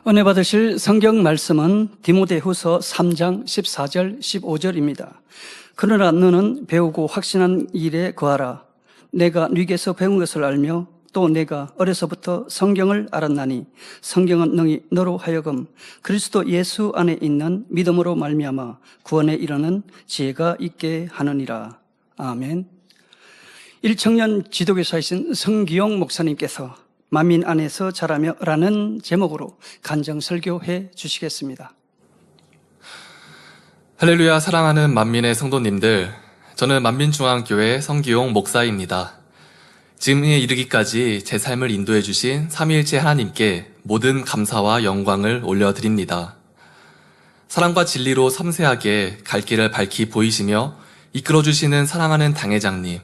은혜 받으실 성경 말씀은 디모데후서 3장 14절 15절입니다. 그러나 너는 배우고 확신한 일에 거하라. 내가 네게서 배운 것을 알며 또 내가 어려서부터 성경을 알았나니 성경은 능히 너로 하여금 그리스도 예수 안에 있는 믿음으로 말미암아 구원에 이르는 지혜가 있게 하느니라. 아멘. 1청년 지도교사이신 성기용 목사님께서 만민 안에서 자라며 라는 제목으로 간증 설교해 주시겠습니다. 할렐루야. 사랑하는 만민의 성도님들, 저는 만민중앙교회 성기용 목사입니다. 지금에 이르기까지 제 삶을 인도해 주신 삼위일체 하나님께 모든 감사와 영광을 올려드립니다. 사랑과 진리로 섬세하게 갈 길을 밝히 보이시며 이끌어 주시는 사랑하는 당회장님,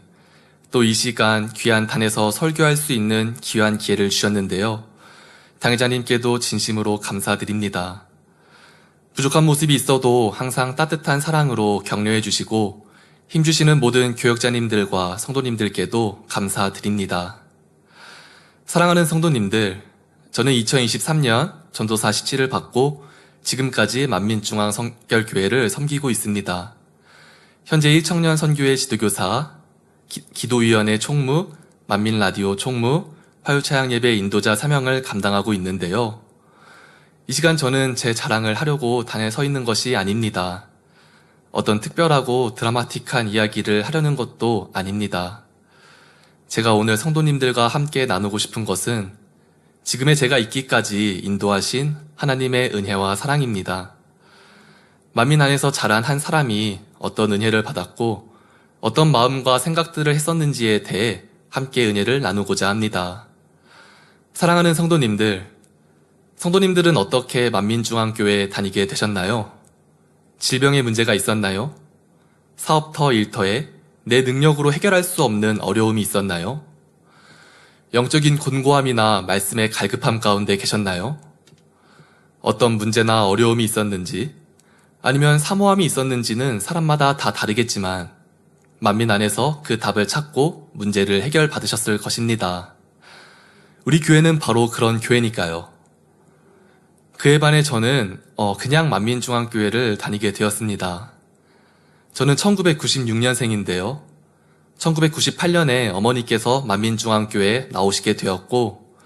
또 이 시간 귀한 단에서 설교할 수 있는 귀한 기회를 주셨는데요. 당회자님께도 진심으로 감사드립니다. 부족한 모습이 있어도 항상 따뜻한 사랑으로 격려해 주시고 힘주시는 모든 교역자님들과 성도님들께도 감사드립니다. 사랑하는 성도님들, 저는 2023년 전도사 시치를 받고 지금까지 만민중앙성결교회를 섬기고 있습니다. 현재 1청년 선교회 지도교사, 기도위원회 총무, 만민라디오 총무, 화요차양예배 인도자 사명을 감당하고 있는데요. 이 시간 저는 제 자랑을 하려고 단에 서 있는 것이 아닙니다. 어떤 특별하고 드라마틱한 이야기를 하려는 것도 아닙니다. 제가 오늘 성도님들과 함께 나누고 싶은 것은 지금의 제가 있기까지 인도하신 하나님의 은혜와 사랑입니다. 만민 안에서 자란 한 사람이 어떤 은혜를 받았고 어떤 마음과 생각들을 했었는지에 대해 함께 은혜를 나누고자 합니다. 사랑하는 성도님들은 어떻게 만민중앙교회에 다니게 되셨나요? 질병의 문제가 있었나요? 사업터, 일터에 내 능력으로 해결할 수 없는 어려움이 있었나요? 영적인 곤고함이나 말씀의 갈급함 가운데 계셨나요? 어떤 문제나 어려움이 있었는지, 아니면 사모함이 있었는지는 사람마다 다 다르겠지만 만민 안에서 그 답을 찾고 문제를 해결받으셨을 것입니다. 우리 교회는 바로 그런 교회니까요. 그에 반해 저는 그냥 만민중앙교회를 다니게 되었습니다. 저는 1996년생인데요. 1998년에 어머니께서 만민중앙교회에 나오시게 되었고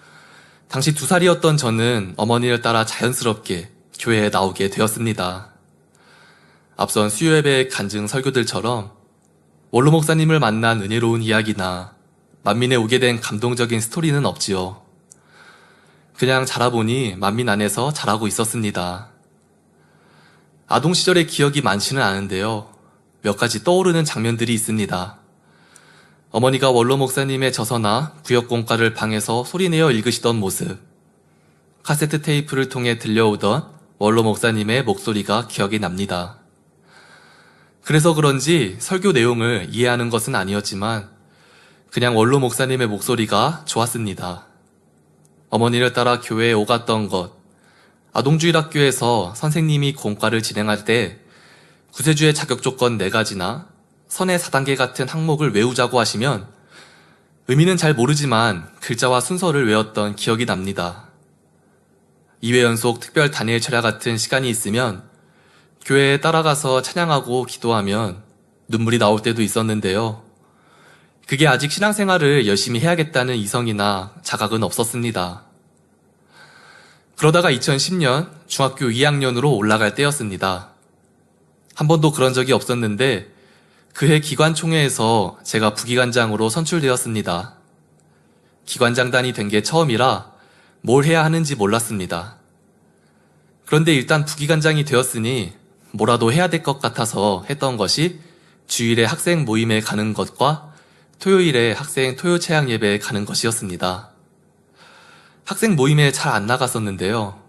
당시 2살이었던 저는 어머니를 따라 자연스럽게 교회에 나오게 되었습니다. 앞선 수요예배 간증 설교들처럼 원로 목사님을 만난 은혜로운 이야기나 만민에 오게 된 감동적인 스토리는 없지요. 그냥 자라보니 만민 안에서 자라고 있었습니다. 아동 시절의 기억이 많지는 않은데요. 몇 가지 떠오르는 장면들이 있습니다. 어머니가 원로 목사님의 저서나 구역공과를 방에서 소리내어 읽으시던 모습, 카세트 테이프를 통해 들려오던 원로 목사님의 목소리가 기억이 납니다. 그래서 그런지 설교 내용을 이해하는 것은 아니었지만 그냥 원로 목사님의 목소리가 좋았습니다. 어머니를 따라 교회에 오갔던 것, 아동주일학교에서 선생님이 공과를 진행할 때 구세주의 자격 조건 4가지나 선의 4단계 같은 항목을 외우자고 하시면 의미는 잘 모르지만 글자와 순서를 외웠던 기억이 납니다. 2회 연속 특별 단일 철야 같은 시간이 있으면 교회에 따라가서 찬양하고 기도하면 눈물이 나올 때도 있었는데요. 그게 아직 신앙생활을 열심히 해야겠다는 이성이나 자각은 없었습니다. 그러다가 2010년 중학교 2학년으로 올라갈 때였습니다. 한 번도 그런 적이 없었는데 그해 기관총회에서 제가 부기관장으로 선출되었습니다. 기관장단이 된 게 처음이라 뭘 해야 하는지 몰랐습니다. 그런데 일단 부기관장이 되었으니 뭐라도 해야 될 것 같아서 했던 것이 주일에 학생 모임에 가는 것과 토요일에 학생 토요체양 예배에 가는 것이었습니다. 학생 모임에 잘 안 나갔었는데요.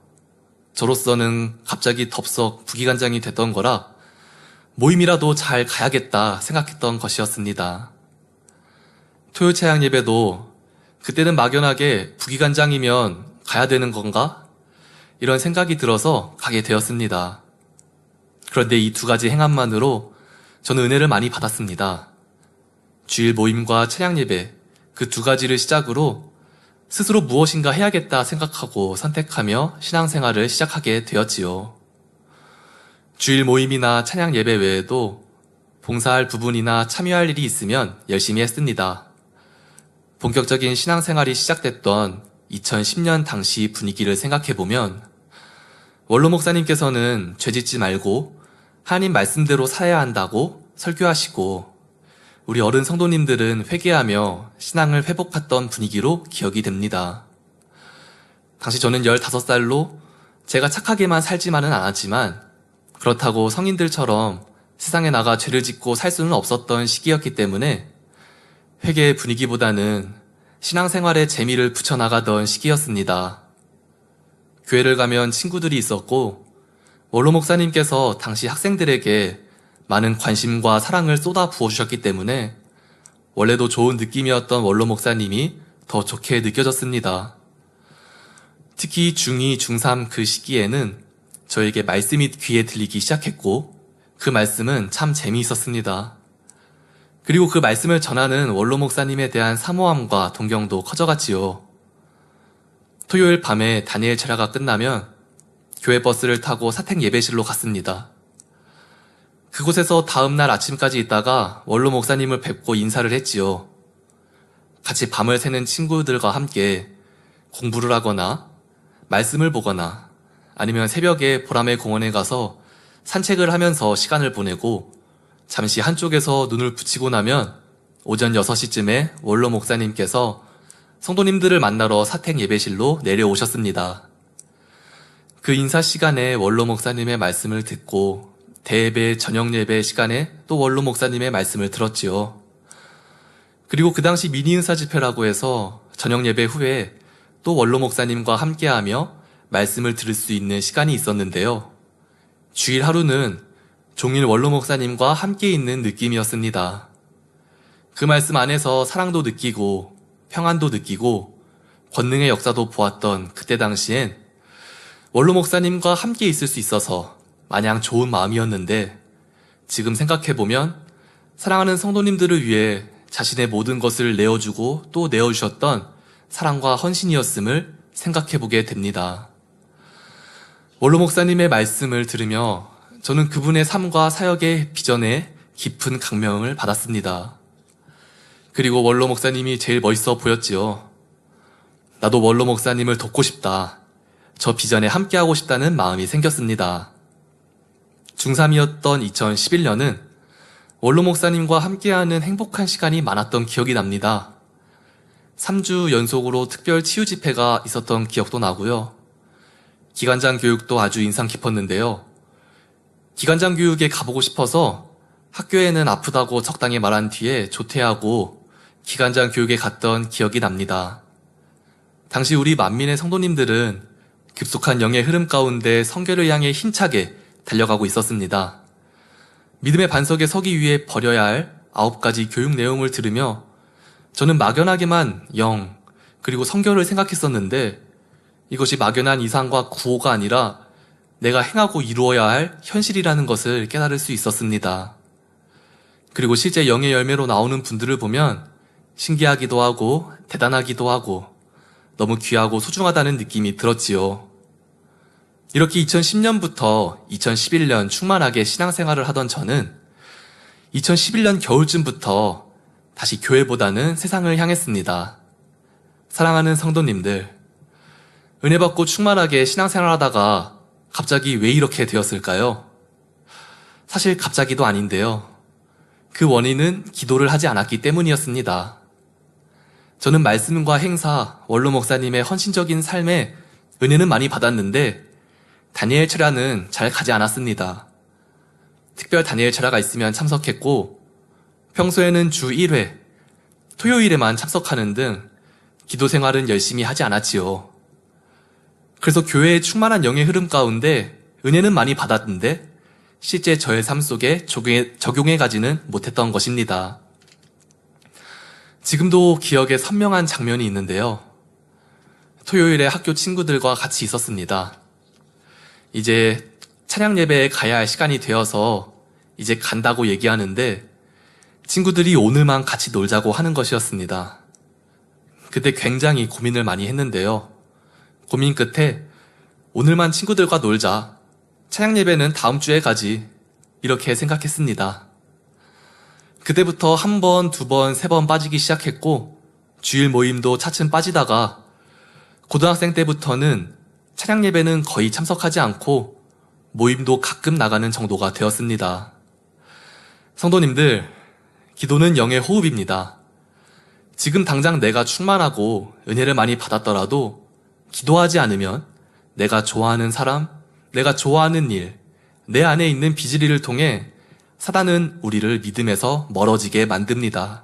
저로서는 갑자기 덥석 부기관장이 됐던 거라 모임이라도 잘 가야겠다 생각했던 것이었습니다. 토요체양 예배도 그때는 막연하게 부기관장이면 가야 되는 건가? 이런 생각이 들어서 가게 되었습니다. 그런데 이 2가지 행함만으로 저는 은혜를 많이 받았습니다. 주일 모임과 찬양 예배 그 2가지를 시작으로 스스로 무엇인가 해야겠다 생각하고 선택하며 신앙생활을 시작하게 되었지요. 주일 모임이나 찬양 예배 외에도 봉사할 부분이나 참여할 일이 있으면 열심히 했습니다. 본격적인 신앙생활이 시작됐던 2010년 당시 분위기를 생각해보면 원로 목사님께서는 죄짓지 말고 하나님 말씀대로 살아야 한다고 설교하시고 우리 어른 성도님들은 회개하며 신앙을 회복했던 분위기로 기억이 됩니다. 당시 저는 15살로 제가 착하게만 살지만은 않았지만 그렇다고 성인들처럼 세상에 나가 죄를 짓고 살 수는 없었던 시기였기 때문에 회개의 분위기보다는 신앙생활에 재미를 붙여나가던 시기였습니다. 교회를 가면 친구들이 있었고 원로 목사님께서 당시 학생들에게 많은 관심과 사랑을 쏟아 부어주셨기 때문에 원래도 좋은 느낌이었던 원로 목사님이 더 좋게 느껴졌습니다. 특히 중2, 중3 그 시기에는 저에게 말씀이 귀에 들리기 시작했고 그 말씀은 참 재미있었습니다. 그리고 그 말씀을 전하는 원로 목사님에 대한 사모함과 동경도 커져갔지요. 토요일 밤에 다니엘 철야가 끝나면 교회 버스를 타고 사택 예배실로 갔습니다. 그곳에서 다음날 아침까지 있다가 원로 목사님을 뵙고 인사를 했지요. 같이 밤을 새는 친구들과 함께 공부를 하거나 말씀을 보거나 아니면 새벽에 보라매 공원에 가서 산책을 하면서 시간을 보내고 잠시 한쪽에서 눈을 붙이고 나면 오전 6시쯤에 원로 목사님께서 성도님들을 만나러 사택 예배실로 내려오셨습니다. 그 인사 시간에 원로 목사님의 말씀을 듣고 대예배 저녁 예배 시간에 또 원로 목사님의 말씀을 들었지요. 그리고 그 당시 미니 은사 집회라고 해서 저녁 예배 후에 또 원로 목사님과 함께하며 말씀을 들을 수 있는 시간이 있었는데요. 주일 하루는 종일 원로 목사님과 함께 있는 느낌이었습니다. 그 말씀 안에서 사랑도 느끼고 평안도 느끼고 권능의 역사도 보았던 그때 당시엔 원로 목사님과 함께 있을 수 있어서 마냥 좋은 마음이었는데 지금 생각해보면 사랑하는 성도님들을 위해 자신의 모든 것을 내어주고 또 내어주셨던 사랑과 헌신이었음을 생각해보게 됩니다. 원로 목사님의 말씀을 들으며 저는 그분의 삶과 사역의 비전에 깊은 감명을 받았습니다. 그리고 원로 목사님이 제일 멋있어 보였지요. 나도 원로 목사님을 돕고 싶다. 저 비전에 함께하고 싶다는 마음이 생겼습니다. 중3이었던 2011년은 원로 목사님과 함께하는 행복한 시간이 많았던 기억이 납니다. 3주 연속으로 특별 치유 집회가 있었던 기억도 나고요. 기관장 교육도 아주 인상 깊었는데요. 기관장 교육에 가보고 싶어서 학교에는 아프다고 적당히 말한 뒤에 조퇴하고 기관장 교육에 갔던 기억이 납니다. 당시 우리 만민의 성도님들은 급속한 영의 흐름 가운데 성결을 향해 힘차게 달려가고 있었습니다. 믿음의 반석에 서기 위해 버려야 할 9가지 교육 내용을 들으며 저는 막연하게만 영, 그리고 성결을 생각했었는데 이것이 막연한 이상과 구호가 아니라 내가 행하고 이루어야 할 현실이라는 것을 깨달을 수 있었습니다. 그리고 실제 영의 열매로 나오는 분들을 보면 신기하기도 하고 대단하기도 하고 너무 귀하고 소중하다는 느낌이 들었지요. 이렇게 2010년부터 2011년 충만하게 신앙생활을 하던 저는 2011년 겨울쯤부터 다시 교회보다는 세상을 향했습니다. 사랑하는 성도님들, 은혜 받고 충만하게 신앙생활 하다가 갑자기 왜 이렇게 되었을까요? 사실 갑자기도 아닌데요. 그 원인은 기도를 하지 않았기 때문이었습니다. 저는 말씀과 행사, 원로 목사님의 헌신적인 삶에 은혜는 많이 받았는데 다니엘 철야는 잘 가지 않았습니다. 특별 다니엘 철야가 있으면 참석했고 평소에는 주 1회, 토요일에만 참석하는 등 기도 생활은 열심히 하지 않았지요. 그래서 교회의 충만한 영의 흐름 가운데 은혜는 많이 받았는데 실제 저의 삶 속에 적용해 가지는 못했던 것입니다. 지금도 기억에 선명한 장면이 있는데요. 토요일에 학교 친구들과 같이 있었습니다. 이제 찬양 예배에 가야 할 시간이 되어서 이제 간다고 얘기하는데 친구들이 오늘만 같이 놀자고 하는 것이었습니다. 그때 굉장히 고민을 많이 했는데요. 고민 끝에 오늘만 친구들과 놀자. 찬양 예배는 다음 주에 가지. 이렇게 생각했습니다. 그때부터 한 번, 두 번, 세 번 빠지기 시작했고 주일 모임도 차츰 빠지다가 고등학생 때부터는 찬양 예배는 거의 참석하지 않고 모임도 가끔 나가는 정도가 되었습니다. 성도님들, 기도는 영의 호흡입니다. 지금 당장 내가 충만하고 은혜를 많이 받았더라도 기도하지 않으면 내가 좋아하는 사람, 내가 좋아하는 일, 내 안에 있는 비질리를 통해 사단은 우리를 믿음에서 멀어지게 만듭니다.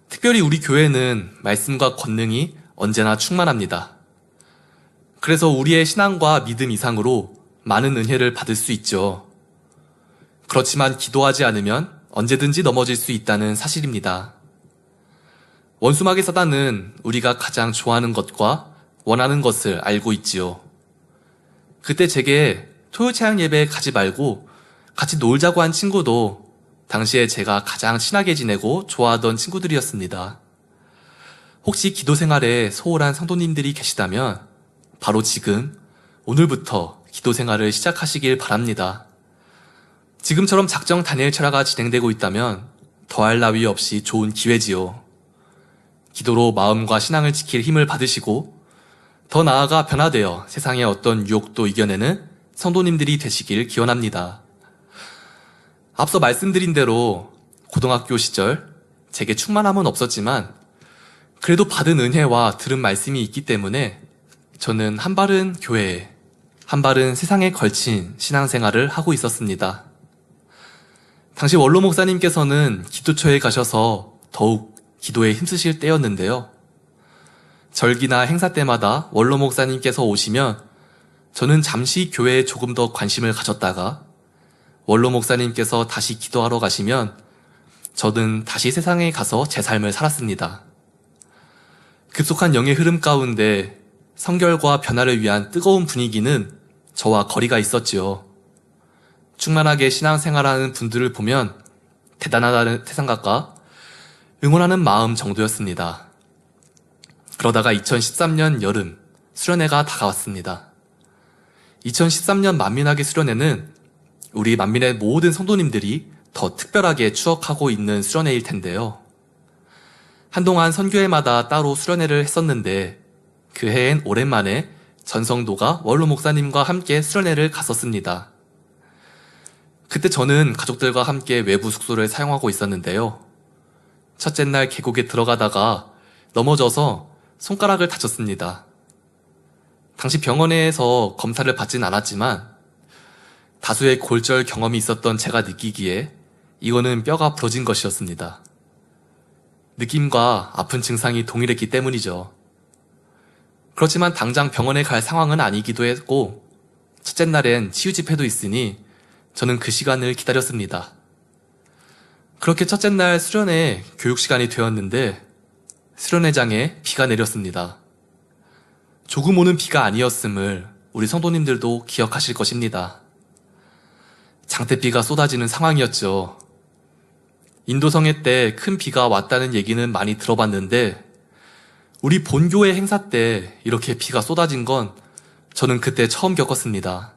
특별히 우리 교회는 말씀과 권능이 언제나 충만합니다. 그래서 우리의 신앙과 믿음 이상으로 많은 은혜를 받을 수 있죠. 그렇지만 기도하지 않으면 언제든지 넘어질 수 있다는 사실입니다. 원수마귀 사단은 우리가 가장 좋아하는 것과 원하는 것을 알고 있지요. 그때 제게 토요 찬양 예배에 가지 말고 같이 놀자고 한 친구도 당시에 제가 가장 친하게 지내고 좋아하던 친구들이었습니다. 혹시 기도 생활에 소홀한 성도님들이 계시다면 바로 지금, 오늘부터 기도 생활을 시작하시길 바랍니다. 지금처럼 작정 다니엘 철야가 진행되고 있다면 더할 나위 없이 좋은 기회지요. 기도로 마음과 신앙을 지킬 힘을 받으시고 더 나아가 변화되어 세상의 어떤 유혹도 이겨내는 성도님들이 되시길 기원합니다. 앞서 말씀드린 대로 고등학교 시절 제게 충만함은 없었지만 그래도 받은 은혜와 들은 말씀이 있기 때문에 저는 한 발은 교회에, 한 발은 세상에 걸친 신앙생활을 하고 있었습니다. 당시 원로 목사님께서는 기도처에 가셔서 더욱 기도에 힘쓰실 때였는데요. 절기나 행사 때마다 원로 목사님께서 오시면 저는 잠시 교회에 조금 더 관심을 가졌다가 원로 목사님께서 다시 기도하러 가시면 저는 다시 세상에 가서 제 삶을 살았습니다. 급속한 영의 흐름 가운데 성결과 변화를 위한 뜨거운 분위기는 저와 거리가 있었지요. 충만하게 신앙생활하는 분들을 보면 대단하다는 생각과 응원하는 마음 정도였습니다. 그러다가 2013년 여름 수련회가 다가왔습니다. 2013년 만민학의 수련회는 우리 만민의 모든 성도님들이 더 특별하게 추억하고 있는 수련회일 텐데요. 한동안 선교회마다 따로 수련회를 했었는데 그 해엔 오랜만에 전성도가 원로 목사님과 함께 수련회를 갔었습니다. 그때 저는 가족들과 함께 외부 숙소를 사용하고 있었는데요. 첫째 날 계곡에 들어가다가 넘어져서 손가락을 다쳤습니다. 당시 병원에서 검사를 받진 않았지만 다수의 골절 경험이 있었던 제가 느끼기에 이거는 뼈가 부러진 것이었습니다. 느낌과 아픈 증상이 동일했기 때문이죠. 그렇지만 당장 병원에 갈 상황은 아니기도 했고 첫째 날엔 치유 집회도 있으니 저는 그 시간을 기다렸습니다. 그렇게 첫째 날 수련회 교육 시간이 되었는데 수련회장에 비가 내렸습니다. 조금 오는 비가 아니었음을 우리 성도님들도 기억하실 것입니다. 장대비가 쏟아지는 상황이었죠. 인도성회 때 큰 비가 왔다는 얘기는 많이 들어봤는데 우리 본교회 행사 때 이렇게 비가 쏟아진 건 저는 그때 처음 겪었습니다.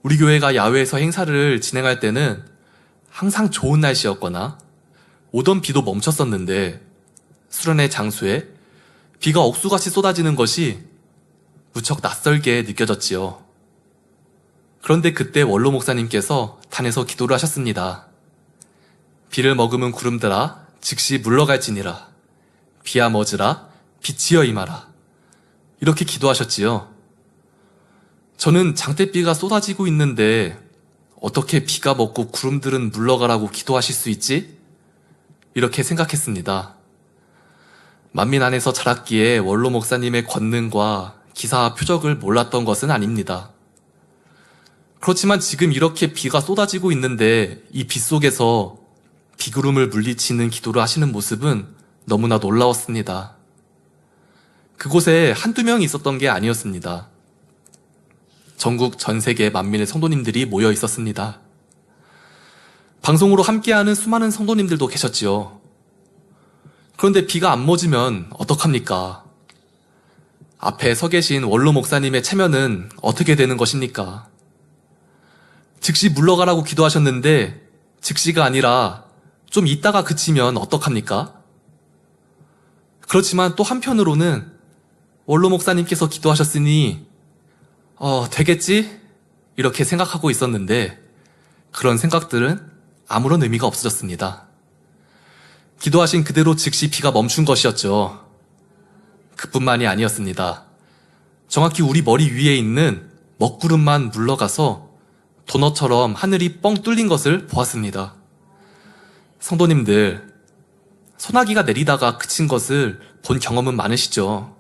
우리 교회가 야외에서 행사를 진행할 때는 항상 좋은 날씨였거나 오던 비도 멈췄었는데 수련회 장소에 비가 억수같이 쏟아지는 것이 무척 낯설게 느껴졌지요. 그런데 그때 원로 목사님께서 단에서 기도를 하셨습니다. 비를 머금은 구름들아 즉시 물러갈지니라. 비야 멎으라 빛이여 임하라. 이렇게 기도하셨지요. 저는 장대비가 쏟아지고 있는데 어떻게 비가 멎고 구름들은 물러가라고 기도하실 수 있지? 이렇게 생각했습니다. 만민 안에서 자랐기에 원로 목사님의 권능과 기사와 표적을 몰랐던 것은 아닙니다. 그렇지만 지금 이렇게 비가 쏟아지고 있는데 이 비 속에서 비구름을 물리치는 기도를 하시는 모습은 너무나 놀라웠습니다. 그곳에 한두 명이 있었던 게 아니었습니다. 전국 전 세계 만민의 성도님들이 모여 있었습니다. 방송으로 함께하는 수많은 성도님들도 계셨지요. 그런데 비가 안 멎으면 어떡합니까? 앞에 서 계신 원로 목사님의 체면은 어떻게 되는 것입니까? 즉시 물러가라고 기도하셨는데 즉시가 아니라 좀 있다가 그치면 어떡합니까? 그렇지만 또 한편으로는 원로 목사님께서 기도하셨으니 되겠지? 이렇게 생각하고 있었는데 그런 생각들은 아무런 의미가 없어졌습니다. 기도하신 그대로 즉시 비가 멈춘 것이었죠. 그뿐만이 아니었습니다. 정확히 우리 머리 위에 있는 먹구름만 물러가서 도넛처럼 하늘이 뻥 뚫린 것을 보았습니다. 성도님들, 소나기가 내리다가 그친 것을 본 경험은 많으시죠?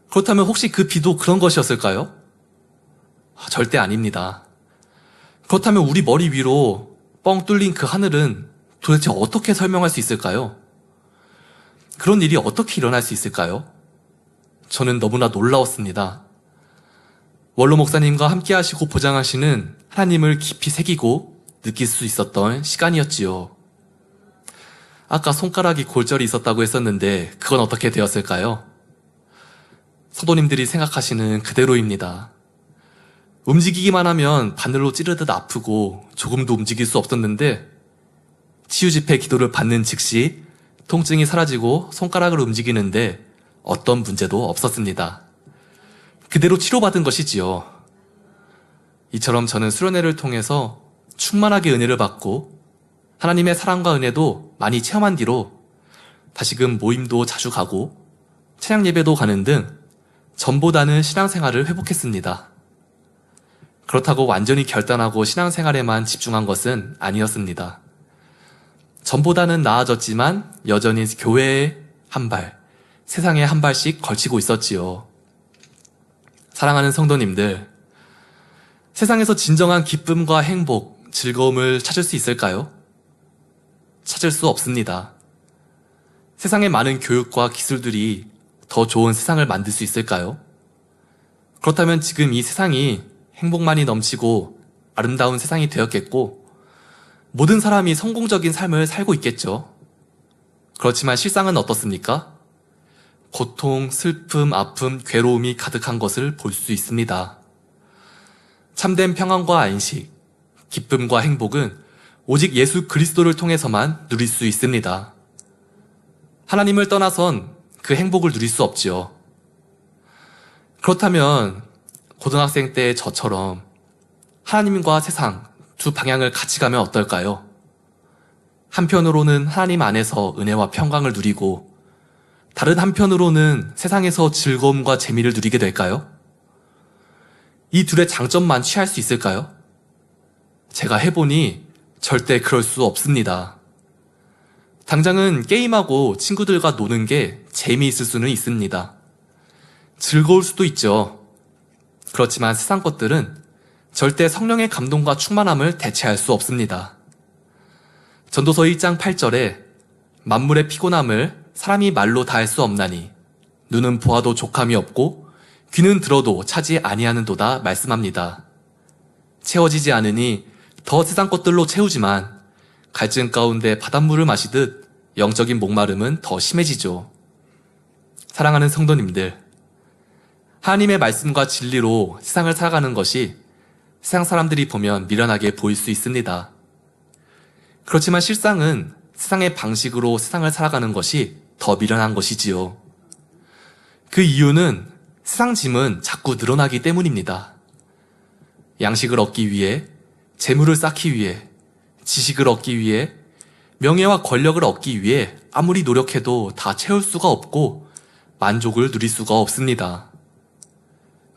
그렇다면 혹시 그 비도 그런 것이었을까요? 절대 아닙니다. 그렇다면 우리 머리 위로 뻥 뚫린 그 하늘은 도대체 어떻게 설명할 수 있을까요? 그런 일이 어떻게 일어날 수 있을까요? 저는 너무나 놀라웠습니다. 원로 목사님과 함께 하시고 보장하시는 하나님을 깊이 새기고 느낄 수 있었던 시간이었지요. 아까 손가락이 골절이 있었다고 했었는데 그건 어떻게 되었을까요? 성도님들이 생각하시는 그대로입니다. 움직이기만 하면 바늘로 찌르듯 아프고 조금도 움직일 수 없었는데 치유 집회 기도를 받는 즉시 통증이 사라지고 손가락을 움직이는데 어떤 문제도 없었습니다. 그대로 치료받은 것이지요. 이처럼 저는 수련회를 통해서 충만하게 은혜를 받고 하나님의 사랑과 은혜도 많이 체험한 뒤로 다시금 모임도 자주 가고 찬양 예배도 가는 등 전보다는 신앙생활을 회복했습니다. 그렇다고 완전히 결단하고 신앙생활에만 집중한 것은 아니었습니다. 전보다는 나아졌지만 여전히 교회에 한 발, 세상에 한 발씩 걸치고 있었지요. 사랑하는 성도님들, 세상에서 진정한 기쁨과 행복, 즐거움을 찾을 수 있을까요? 찾을 수 없습니다. 세상의 많은 교육과 기술들이 더 좋은 세상을 만들 수 있을까요? 그렇다면 지금 이 세상이 행복만이 넘치고 아름다운 세상이 되었겠고 모든 사람이 성공적인 삶을 살고 있겠죠. 그렇지만 실상은 어떻습니까? 고통, 슬픔, 아픔, 괴로움이 가득한 것을 볼 수 있습니다. 참된 평안과 안식, 기쁨과 행복은 오직 예수 그리스도를 통해서만 누릴 수 있습니다. 하나님을 떠나선 그 행복을 누릴 수 없지요. 그렇다면 고등학생 때의 저처럼 하나님과 세상 두 방향을 같이 가면 어떨까요? 한편으로는 하나님 안에서 은혜와 평강을 누리고 다른 한편으로는 세상에서 즐거움과 재미를 누리게 될까요? 이 둘의 장점만 취할 수 있을까요? 제가 해보니 절대 그럴 수 없습니다. 당장은 게임하고 친구들과 노는 게 재미있을 수는 있습니다. 즐거울 수도 있죠. 그렇지만 세상 것들은 절대 성령의 감동과 충만함을 대체할 수 없습니다. 전도서 1장 8절에 만물의 피곤함을 사람이 말로 다할 수 없나니 눈은 보아도 족함이 없고 귀는 들어도 차지 아니하는도다 말씀합니다. 채워지지 않으니 더 세상 것들로 채우지만 갈증 가운데 바닷물을 마시듯 영적인 목마름은 더 심해지죠. 사랑하는 성도님들, 하나님의 말씀과 진리로 세상을 살아가는 것이 세상 사람들이 보면 미련하게 보일 수 있습니다. 그렇지만 실상은 세상의 방식으로 세상을 살아가는 것이 더 미련한 것이지요. 그 이유는 세상 짐은 자꾸 늘어나기 때문입니다. 양식을 얻기 위해, 재물을 쌓기 위해, 지식을 얻기 위해, 명예와 권력을 얻기 위해 아무리 노력해도 다 채울 수가 없고 만족을 누릴 수가 없습니다.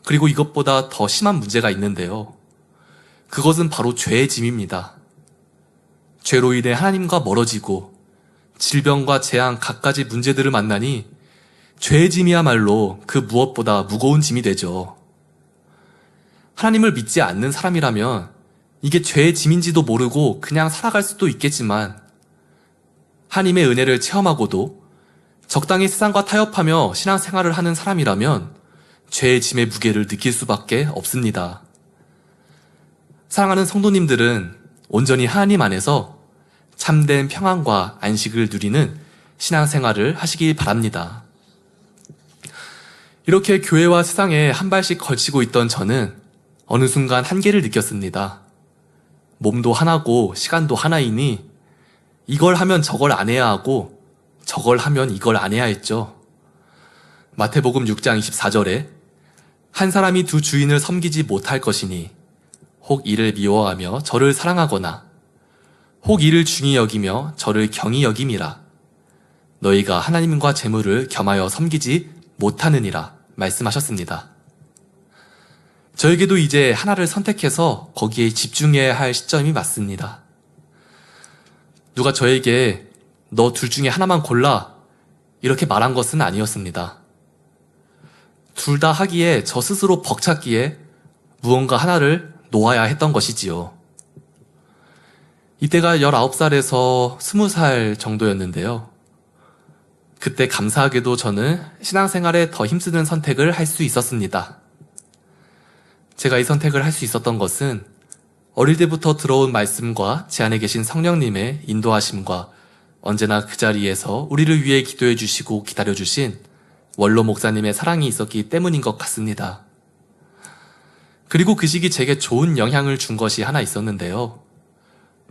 그리고 이것보다 더 심한 문제가 있는데요. 그것은 바로 죄의 짐입니다. 죄로 인해 하나님과 멀어지고 질병과 재앙 갖가지 문제들을 만나니 죄의 짐이야말로 그 무엇보다 무거운 짐이 되죠. 하나님을 믿지 않는 사람이라면 이게 죄의 짐인지도 모르고 그냥 살아갈 수도 있겠지만 하나님의 은혜를 체험하고도 적당히 세상과 타협하며 신앙생활을 하는 사람이라면 죄의 짐의 무게를 느낄 수밖에 없습니다. 사랑하는 성도님들은 온전히 하나님 안에서 참된 평안과 안식을 누리는 신앙생활을 하시길 바랍니다. 이렇게 교회와 세상에 한 발씩 걸치고 있던 저는 어느 순간 한계를 느꼈습니다. 몸도 하나고 시간도 하나이니 이걸 하면 저걸 안 해야 하고 저걸 하면 이걸 안 해야 했죠. 마태복음 6장 24절에 한 사람이 두 주인을 섬기지 못할 것이니 혹 이를 미워하며 저를 사랑하거나 혹 이를 중히 여기며 저를 경히 여김이라. 너희가 하나님과 재물을 겸하여 섬기지 못하느니라 말씀하셨습니다. 저에게도 이제 하나를 선택해서 거기에 집중해야 할 시점이 맞습니다. 누가 저에게 너 둘 중에 하나만 골라 이렇게 말한 것은 아니었습니다. 둘 다 하기에 저 스스로 벅찼기에 무언가 하나를 놓아야 했던 것이지요. 이때가 19살에서 20살 정도였는데요. 그때 감사하게도 저는 신앙생활에 더 힘쓰는 선택을 할 수 있었습니다. 제가 이 선택을 할 수 있었던 것은 어릴 때부터 들어온 말씀과 제 안에 계신 성령님의 인도하심과 언제나 그 자리에서 우리를 위해 기도해 주시고 기다려 주신 원로 목사님의 사랑이 있었기 때문인 것 같습니다. 그리고 그 시기 제게 좋은 영향을 준 것이 하나 있었는데요.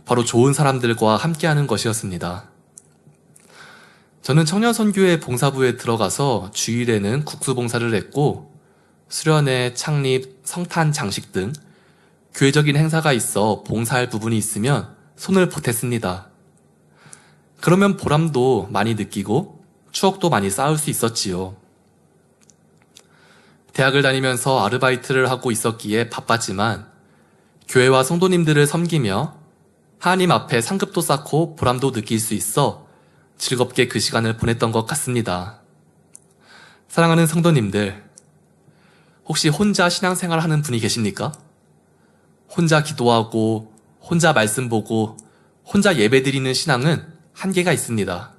바로 좋은 사람들과 함께하는 것이었습니다. 저는 청년선교회 봉사부에 들어가서 주일에는 국수봉사를 했고 수련회, 창립, 성탄 장식 등 교회적인 행사가 있어 봉사할 부분이 있으면 손을 보탰습니다. 그러면 보람도 많이 느끼고 추억도 많이 쌓을 수 있었지요. 대학을 다니면서 아르바이트를 하고 있었기에 바빴지만 교회와 성도님들을 섬기며 하나님 앞에 상급도 쌓고 보람도 느낄 수 있어 즐겁게 그 시간을 보냈던 것 같습니다. 사랑하는 성도님들, 혹시 혼자 신앙생활 하는 분이 계십니까? 혼자 기도하고 혼자 말씀 보고 혼자 예배 드리는 신앙은 한계가 있습니다.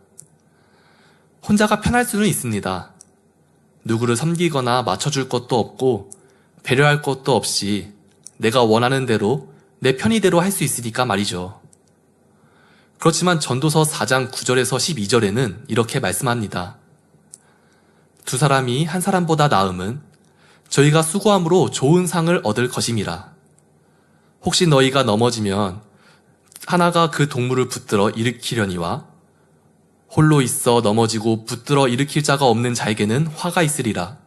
혼자가 편할 수는 있습니다. 누구를 섬기거나 맞춰줄 것도 없고 배려할 것도 없이 내가 원하는 대로 내 편의대로 할 수 있으니까 말이죠. 그렇지만 전도서 4장 9절에서 12절에는 이렇게 말씀합니다. 두 사람이 한 사람보다 나음은 저희가 수고함으로 좋은 상을 얻을 것임이라. 혹시 너희가 넘어지면 하나가 그 동물을 붙들어 일으키려니와 홀로 있어 넘어지고 붙들어 일으킬 자가 없는 자에게는 화가 있으리라.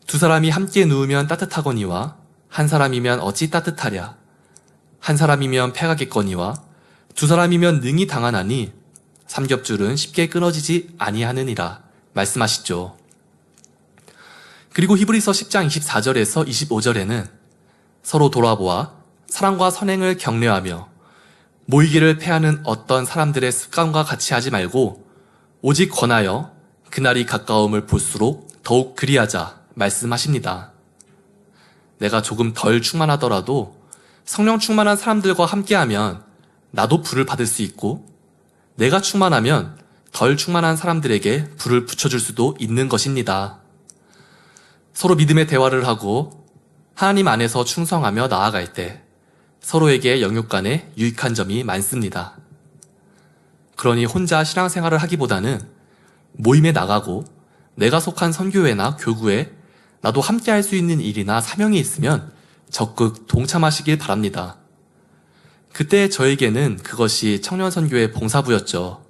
두 사람이 함께 누우면 따뜻하거니와 한 사람이면 어찌 따뜻하랴. 한 사람이면 패가겠거니와 두 사람이면 능히 당하나니 삼겹줄은 쉽게 끊어지지 아니하느니라 말씀하시죠. 그리고 히브리서 10장 24절에서 25절에는 서로 돌아보아 사랑과 선행을 격려하며 모이기를 패하는 어떤 사람들의 습관과 같이 하지 말고 오직 권하여 그날이 가까움을 볼수록 더욱 그리하자 말씀하십니다. 내가 조금 덜 충만하더라도 성령 충만한 사람들과 함께하면 나도 불을 받을 수 있고 내가 충만하면 덜 충만한 사람들에게 불을 붙여줄 수도 있는 것입니다. 서로 믿음의 대화를 하고 하나님 안에서 충성하며 나아갈 때 서로에게 영육 간에 유익한 점이 많습니다. 그러니 혼자 신앙생활을 하기보다는 모임에 나가고 내가 속한 선교회나 교구에 나도 함께 할 수 있는 일이나 사명이 있으면 적극 동참하시길 바랍니다. 그때 저에게는 그것이 청년선교회 봉사부였죠.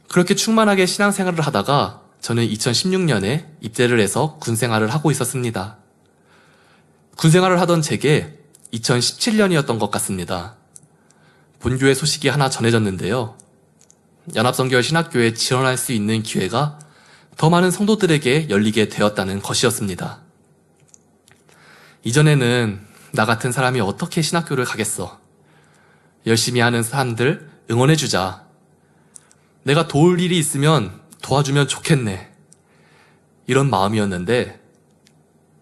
그렇게 충만하게 신앙생활을 하다가 저는 2016년에 입대를 해서 군생활을 하고 있었습니다. 군생활을 하던 제게 2017년이었던 것 같습니다. 본교회 소식이 하나 전해졌는데요. 연합선교회 신학교에 지원할 수 있는 기회가 더 많은 성도들에게 열리게 되었다는 것이었습니다. 이전에는 나 같은 사람이 어떻게 신학교를 가겠어? 열심히 하는 사람들 응원해주자. 내가 도울 일이 있으면 도와주면 좋겠네. 이런 마음이었는데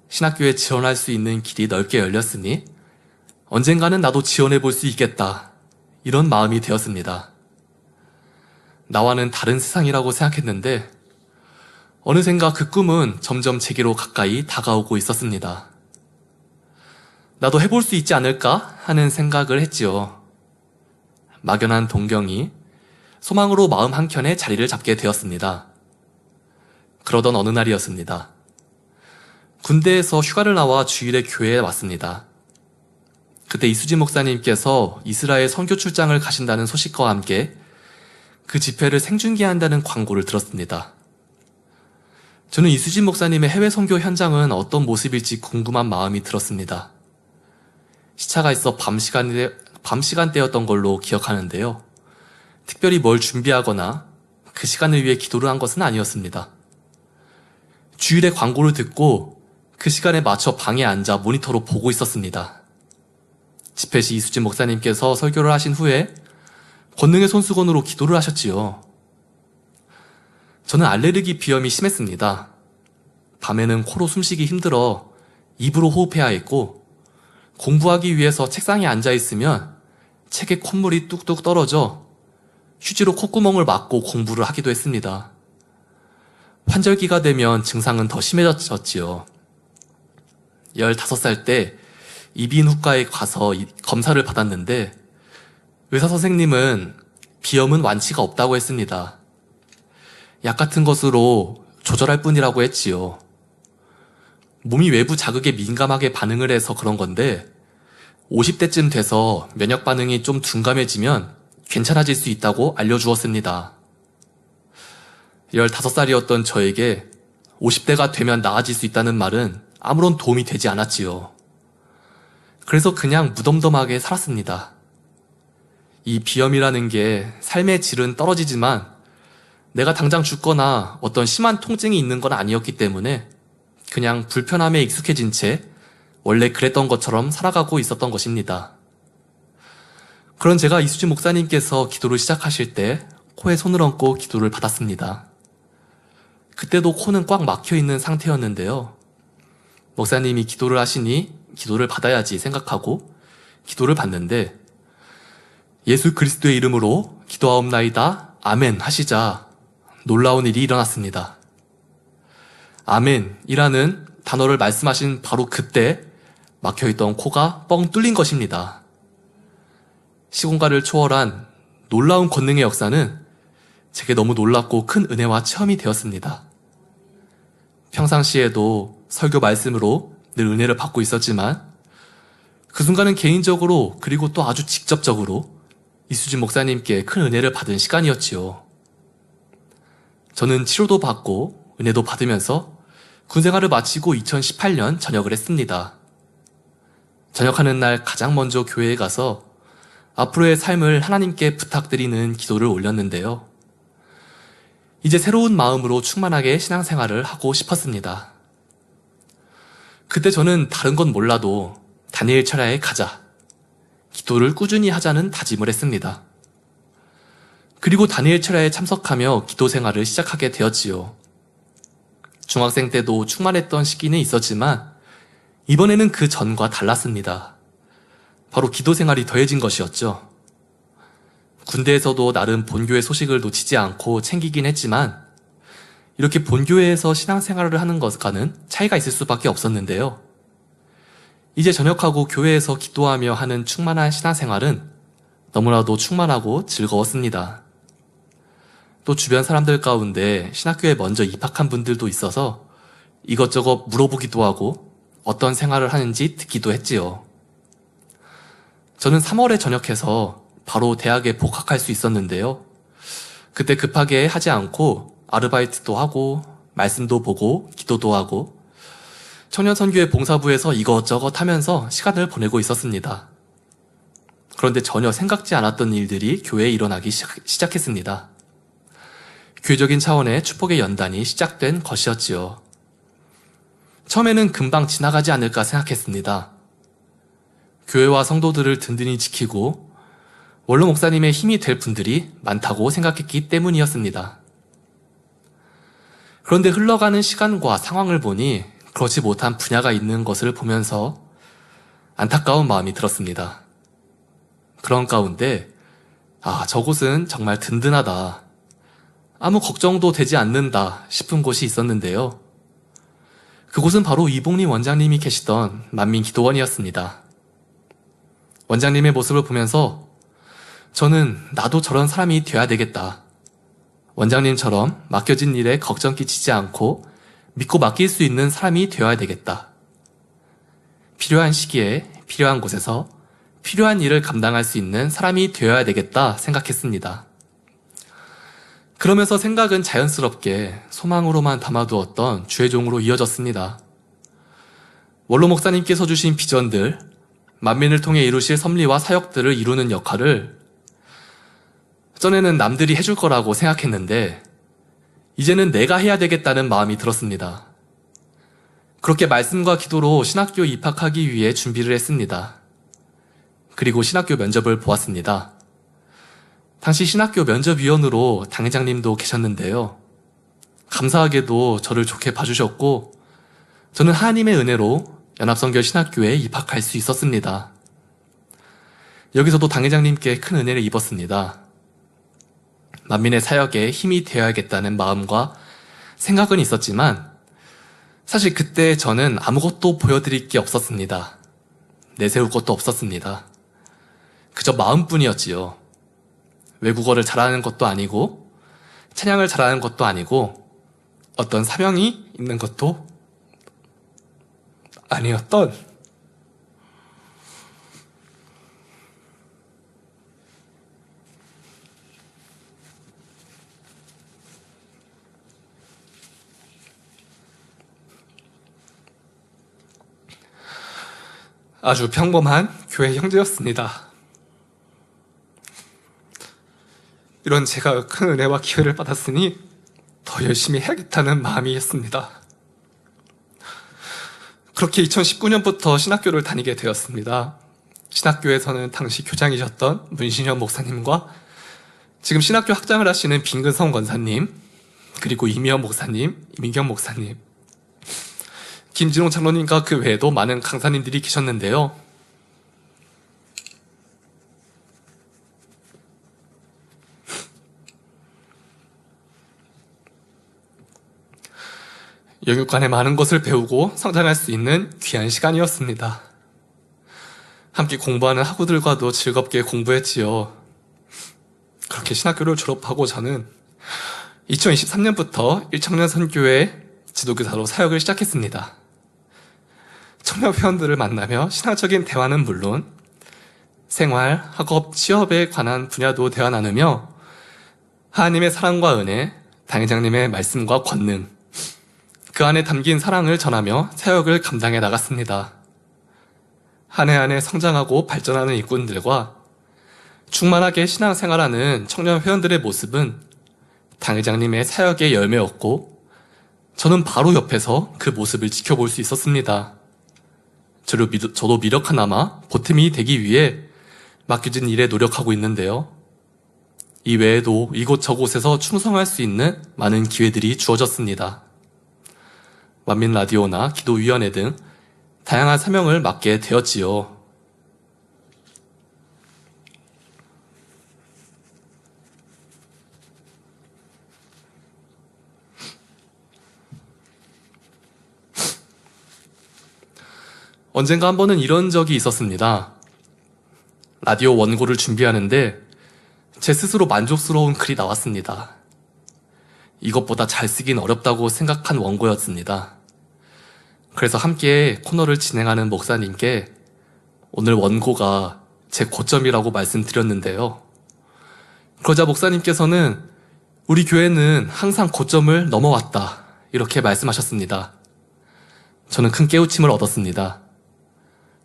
신학교에 지원할 수 있는 길이 넓게 열렸으니 언젠가는 나도 지원해 볼 수 있겠다. 이런 마음이 되었습니다. 나와는 다른 세상이라고 생각했는데 어느샌가 그 꿈은 점점 제게로 가까이 다가오고 있었습니다. 나도 해볼 수 있지 않을까 하는 생각을 했지요. 막연한 동경이 소망으로 마음 한켠에 자리를 잡게 되었습니다. 그러던 어느 날이었습니다. 군대에서 휴가를 나와 주일에 교회에 왔습니다. 그때 이수진 목사님께서 이스라엘 선교 출장을 가신다는 소식과 함께 그 집회를 생중계한다는 광고를 들었습니다. 저는 이수진 목사님의 해외 선교 현장은 어떤 모습일지 궁금한 마음이 들었습니다. 시차가 있어 밤 시간대였던 걸로 기억하는데요. 특별히 뭘 준비하거나 그 시간을 위해 기도를 한 것은 아니었습니다. 주일에 광고를 듣고 그 시간에 맞춰 방에 앉아 모니터로 보고 있었습니다. 집회 시 이수진 목사님께서 설교를 하신 후에 권능의 손수건으로 기도를 하셨지요. 저는 알레르기 비염이 심했습니다. 밤에는 코로 숨쉬기 힘들어 입으로 호흡해야 했고, 공부하기 위해서 책상에 앉아 있으면 책에 콧물이 뚝뚝 떨어져 휴지로 콧구멍을 막고 공부를 하기도 했습니다. 환절기가 되면 증상은 더 심해졌지요. 15살 때 이비인후과에 가서 검사를 받았는데 의사 선생님은 비염은 완치가 없다고 했습니다. 약 같은 것으로 조절할 뿐이라고 했지요. 몸이 외부 자극에 민감하게 반응을 해서 그런 건데 50대쯤 돼서 면역 반응이 좀 둔감해지면 괜찮아질 수 있다고 알려주었습니다. 15살이었던 저에게 50대가 되면 나아질 수 있다는 말은 아무런 도움이 되지 않았지요. 그래서 그냥 무덤덤하게 살았습니다. 이 비염이라는 게 삶의 질은 떨어지지만 내가 당장 죽거나 어떤 심한 통증이 있는 건 아니었기 때문에 그냥 불편함에 익숙해진 채 원래 그랬던 것처럼 살아가고 있었던 것입니다. 그런 제가 이수진 목사님께서 기도를 시작하실 때 코에 손을 얹고 기도를 받았습니다. 그때도 코는 꽉 막혀 있는 상태였는데요. 목사님이 기도를 하시니 기도를 받아야지 생각하고 기도를 받는데 예수 그리스도의 이름으로 기도하옵나이다 아멘 하시자 놀라운 일이 일어났습니다. 아멘이라는 단어를 말씀하신 바로 그때 막혀있던 코가 뻥 뚫린 것입니다. 시공간을 초월한 놀라운 권능의 역사는 제게 너무 놀랍고 큰 은혜와 체험이 되었습니다. 평상시에도 설교 말씀으로 늘 은혜를 받고 있었지만 그 순간은 개인적으로 그리고 또 아주 직접적으로 이수진 목사님께 큰 은혜를 받은 시간이었지요. 저는 치료도 받고 은혜도 받으면서 군생활을 마치고 2018년 전역을 했습니다. 전역하는 날 가장 먼저 교회에 가서 앞으로의 삶을 하나님께 부탁드리는 기도를 올렸는데요. 이제 새로운 마음으로 충만하게 신앙생활을 하고 싶었습니다. 그때 저는 다른 건 몰라도 다니엘 철야에 가자, 기도를 꾸준히 하자는 다짐을 했습니다. 그리고 다니엘 철야에 참석하며 기도 생활을 시작하게 되었지요. 중학생 때도 충만했던 시기는 있었지만 이번에는 그 전과 달랐습니다. 바로 기도 생활이 더해진 것이었죠. 군대에서도 나름 본교회 소식을 놓치지 않고 챙기긴 했지만 이렇게 본교회에서 신앙생활을 하는 것과는 차이가 있을 수밖에 없었는데요. 이제 전역하고 교회에서 기도하며 하는 충만한 신앙생활은 너무나도 충만하고 즐거웠습니다. 또 주변 사람들 가운데 신학교에 먼저 입학한 분들도 있어서 이것저것 물어보기도 하고 어떤 생활을 하는지 듣기도 했지요. 저는 3월에 전역해서 바로 대학에 복학할 수 있었는데요. 그때 급하게 하지 않고 아르바이트도 하고 말씀도 보고 기도도 하고 청년선교회 봉사부에서 이것저것 하면서 시간을 보내고 있었습니다. 그런데 전혀 생각지 않았던 일들이 교회에 일어나기 시작했습니다. 교회적인 차원의 축복의 연단이 시작된 것이었지요. 처음에는 금방 지나가지 않을까 생각했습니다. 교회와 성도들을 든든히 지키고 원로 목사님의 힘이 될 분들이 많다고 생각했기 때문이었습니다. 그런데 흘러가는 시간과 상황을 보니 그렇지 못한 분야가 있는 것을 보면서 안타까운 마음이 들었습니다. 그런 가운데 저곳은 정말 든든하다, 아무 걱정도 되지 않는다 싶은 곳이 있었는데요. 그곳은 바로 이봉림 원장님이 계시던 만민기도원이었습니다. 원장님의 모습을 보면서 저는 나도 저런 사람이 되어야 되겠다. 원장님처럼 맡겨진 일에 걱정 끼치지 않고 믿고 맡길 수 있는 사람이 되어야 되겠다. 필요한 시기에 필요한 곳에서 필요한 일을 감당할 수 있는 사람이 되어야 되겠다 생각했습니다. 그러면서 생각은 자연스럽게 소망으로만 담아두었던 주의 종으로 이어졌습니다. 원로 목사님께서 주신 비전들, 만민을 통해 이루실 섭리와 사역들을 이루는 역할을 전에는 남들이 해줄 거라고 생각했는데 이제는 내가 해야 되겠다는 마음이 들었습니다. 그렇게 말씀과 기도로 신학교에 입학하기 위해 준비를 했습니다. 그리고 신학교 면접을 보았습니다. 당시 신학교 면접위원으로 당회장님도 계셨는데요. 감사하게도 저를 좋게 봐주셨고 저는 하나님의 은혜로 연합성결 신학교에 입학할 수 있었습니다. 여기서도 당회장님께 큰 은혜를 입었습니다. 만민의 사역에 힘이 되어야겠다는 마음과 생각은 있었지만 사실 그때 저는 아무것도 보여드릴 게 없었습니다. 내세울 것도 없었습니다. 그저 마음뿐이었지요. 외국어를 잘하는 것도 아니고 찬양을 잘하는 것도 아니고 어떤 사명이 있는 것도 아니었던 아주 평범한 교회 형제였습니다. 이런 제가 큰 은혜와 기회를 받았으니 더 열심히 해야겠다는 마음이었습니다. 그렇게 2019년부터 신학교를 다니게 되었습니다. 신학교에서는 당시 교장이셨던 문신현 목사님과 지금 신학교 학장을 하시는 빈근성 권사님, 그리고 이미연 목사님, 이민경 목사님, 김진홍 장로님과 그 외에도 많은 강사님들이 계셨는데요. 영육간에 많은 것을 배우고 성장할 수 있는 귀한 시간이었습니다. 함께 공부하는 학우들과도 즐겁게 공부했지요. 그렇게 신학교를 졸업하고 저는 2023년부터 일청년 선교회 지도교사로 사역을 시작했습니다. 청년 회원들을 만나며 신학적인 대화는 물론 생활, 학업, 취업에 관한 분야도 대화 나누며 하나님의 사랑과 은혜, 당회장님의 말씀과 권능, 그 안에 담긴 사랑을 전하며 사역을 감당해 나갔습니다. 한 해 한 해 성장하고 발전하는 일꾼들과 충만하게 신앙생활하는 청년 회원들의 모습은 당회장님의 사역의 열매였고 저는 바로 옆에서 그 모습을 지켜볼 수 있었습니다. 저도 미력 하나마 보탬이 되기 위해 맡겨진 일에 노력하고 있는데요. 이 외에도 이곳저곳에서 충성할 수 있는 많은 기회들이 주어졌습니다. 만민라디오나 기도위원회 등 다양한 사명을 맡게 되었지요. 언젠가 한 번은 이런 적이 있었습니다. 라디오 원고를 준비하는데 제 스스로 만족스러운 글이 나왔습니다. 이것보다 잘 쓰긴 어렵다고 생각한 원고였습니다. 그래서 함께 코너를 진행하는 목사님께 오늘 원고가 제 고점이라고 말씀드렸는데요. 그러자 목사님께서는 우리 교회는 항상 고점을 넘어왔다 이렇게 말씀하셨습니다. 저는 큰 깨우침을 얻었습니다.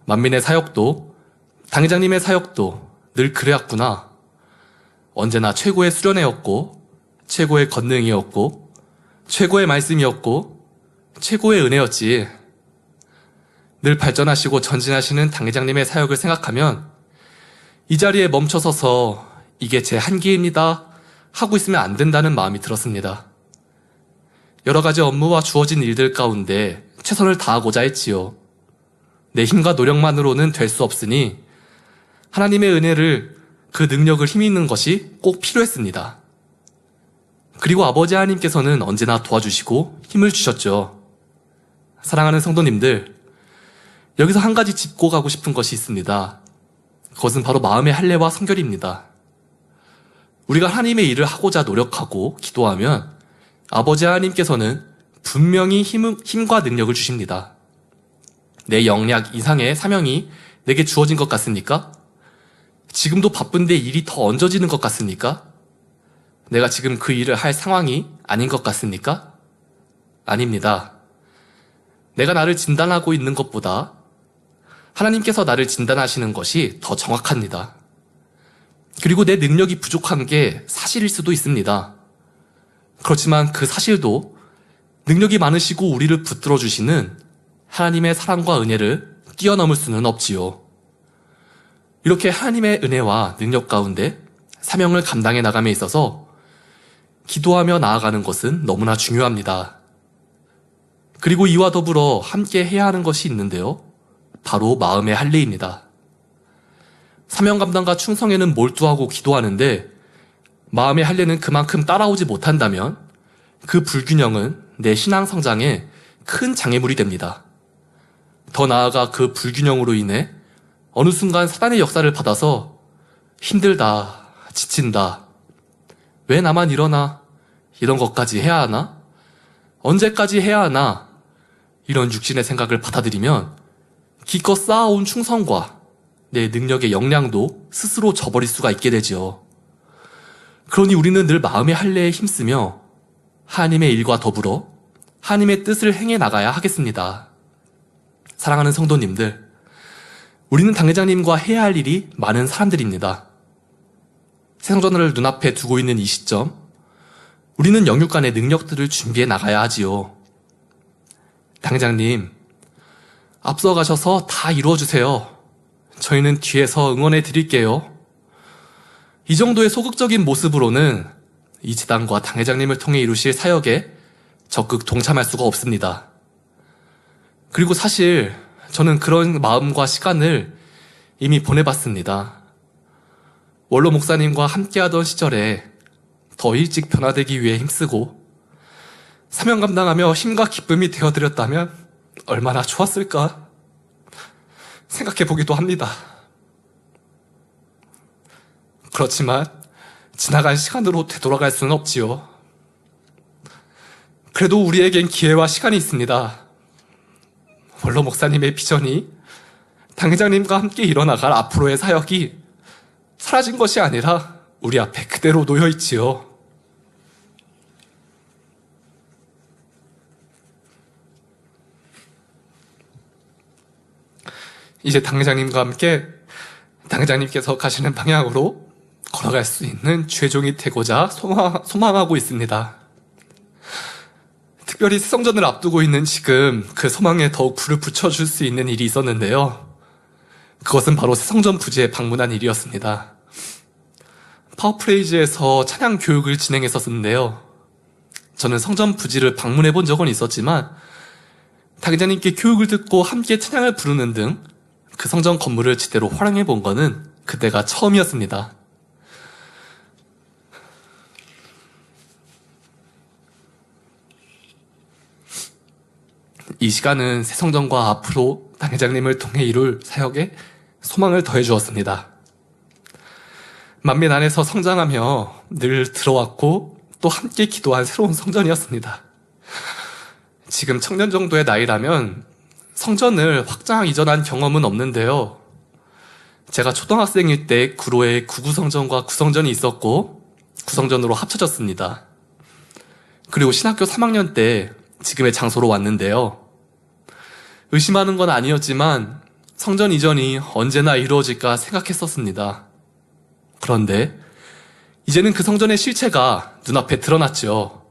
만민의 사역도 당회장님의 사역도 늘 그래왔구나. 언제나 최고의 수련회였고 최고의 권능이었고 최고의 말씀이었고 최고의 은혜였지. 늘 발전하시고 전진하시는 당회장님의 사역을 생각하면 이 자리에 멈춰서서 이게 제 한계입니다 하고 있으면 안 된다는 마음이 들었습니다. 여러 가지 업무와 주어진 일들 가운데 최선을 다하고자 했지요. 내 힘과 노력만으로는 될 수 없으니 하나님의 은혜를, 그 능력을 힘있는 것이 꼭 필요했습니다. 그리고 아버지 하나님께서는 언제나 도와주시고 힘을 주셨죠. 사랑하는 성도님들, 여기서 한 가지 짚고 가고 싶은 것이 있습니다. 그것은 바로 마음의 할례와 성결입니다. 우리가 하나님의 일을 하고자 노력하고 기도하면 아버지 하나님께서는 분명히 힘과 능력을 주십니다. 내 영역 이상의 사명이 내게 주어진 것 같습니까? 지금도 바쁜데 일이 더 얹어지는 것 같습니까? 내가 지금 그 일을 할 상황이 아닌 것 같습니까? 아닙니다. 내가 나를 진단하고 있는 것보다 하나님께서 나를 진단하시는 것이 더 정확합니다. 그리고 내 능력이 부족한 게 사실일 수도 있습니다. 그렇지만 그 사실도 능력이 많으시고 우리를 붙들어 주시는 하나님의 사랑과 은혜를 뛰어넘을 수는 없지요. 이렇게 하나님의 은혜와 능력 가운데 사명을 감당해 나감에 있어서 기도하며 나아가는 것은 너무나 중요합니다. 그리고 이와 더불어 함께 해야 하는 것이 있는데요. 바로 마음의 할례입니다. 사명 감당과 충성에는 몰두하고 기도하는데 마음의 할례는 그만큼 따라오지 못한다면 그 불균형은 내 신앙 성장에 큰 장애물이 됩니다. 더 나아가 그 불균형으로 인해 어느 순간 사단의 역사를 받아서 힘들다, 지친다, 왜 나만 이러나, 이런 것까지 해야 하나, 언제까지 해야 하나, 이런 육신의 생각을 받아들이면 기껏 쌓아온 충성과 내 능력의 역량도 스스로 저버릴 수가 있게 되지요. 그러니 우리는 늘 마음의 할례에 힘쓰며 하나님의 일과 더불어 하나님의 뜻을 행해 나가야 하겠습니다. 사랑하는 성도님들, 우리는 당회장님과 해야 할 일이 많은 사람들입니다. 새성전을 눈앞에 두고 있는 이 시점, 우리는 영육간의 능력들을 준비해 나가야 하지요. 당회장님, 앞서가셔서 다 이루어주세요. 저희는 뒤에서 응원해 드릴게요. 이 정도의 소극적인 모습으로는 이 재단과 당회장님을 통해 이루실 사역에 적극 동참할 수가 없습니다. 그리고 사실 저는 그런 마음과 시간을 이미 보내봤습니다. 원로 목사님과 함께하던 시절에 더 일찍 변화되기 위해 힘쓰고 사명 감당하며 힘과 기쁨이 되어드렸다면 얼마나 좋았을까 생각해보기도 합니다. 그렇지만 지나간 시간으로 되돌아갈 수는 없지요. 그래도 우리에겐 기회와 시간이 있습니다. 원로 목사님의 비전이 당회장님과 함께 이뤄나갈 앞으로의 사역이 사라진 것이 아니라 우리 앞에 그대로 놓여있지요. 이제 당회장님과 함께 당회장님께서 가시는 방향으로 걸어갈 수 있는 죄종이 되고자 소망하고 있습니다. 특별히 새성전을 앞두고 있는 지금 그 소망에 더욱 불을 붙여줄 수 있는 일이 있었는데요. 그것은 바로 새성전 부지에 방문한 일이었습니다. 파워프레이즈에서 찬양 교육을 진행했었는데요. 저는 성전 부지를 방문해 본 적은 있었지만 당회장님께 교육을 듣고 함께 찬양을 부르는 등 그 성전 건물을 제대로 활용해 본 거는 그때가 처음이었습니다. 이 시간은 새성전과 앞으로 당회장님을 통해 이룰 사역에 소망을 더해 주었습니다. 만민 안에서 성장하며 늘 들어왔고 또 함께 기도한 새로운 성전이었습니다. 지금 청년 정도의 나이라면 성전을 확장 이전한 경험은 없는데요. 제가 초등학생일 때 구로에 구구성전과 구성전이 있었고 구성전으로 합쳐졌습니다. 그리고 신학교 3학년 때 지금의 장소로 왔는데요. 의심하는 건 아니었지만 성전 이전이 언제나 이루어질까 생각했었습니다. 그런데 이제는 그 성전의 실체가 눈앞에 드러났죠.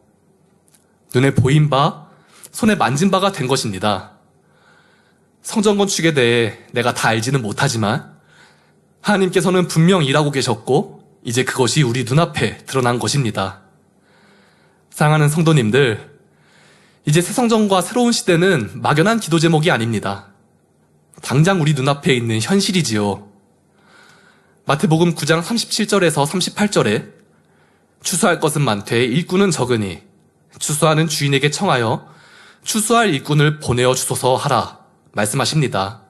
눈에 보인 바, 손에 만진 바가 된 것입니다. 성전 건축에 대해 내가 다 알지는 못하지만 하나님께서는 분명 일하고 계셨고 이제 그것이 우리 눈앞에 드러난 것입니다. 사랑하는 성도님들, 이제 새 성전과 새로운 시대는 막연한 기도 제목이 아닙니다. 당장 우리 눈앞에 있는 현실이지요. 마태복음 9장 37절에서 38절에 추수할 것은 많되 일꾼은 적으니 추수하는 주인에게 청하여 추수할 일꾼을 보내어 주소서 하라 말씀하십니다.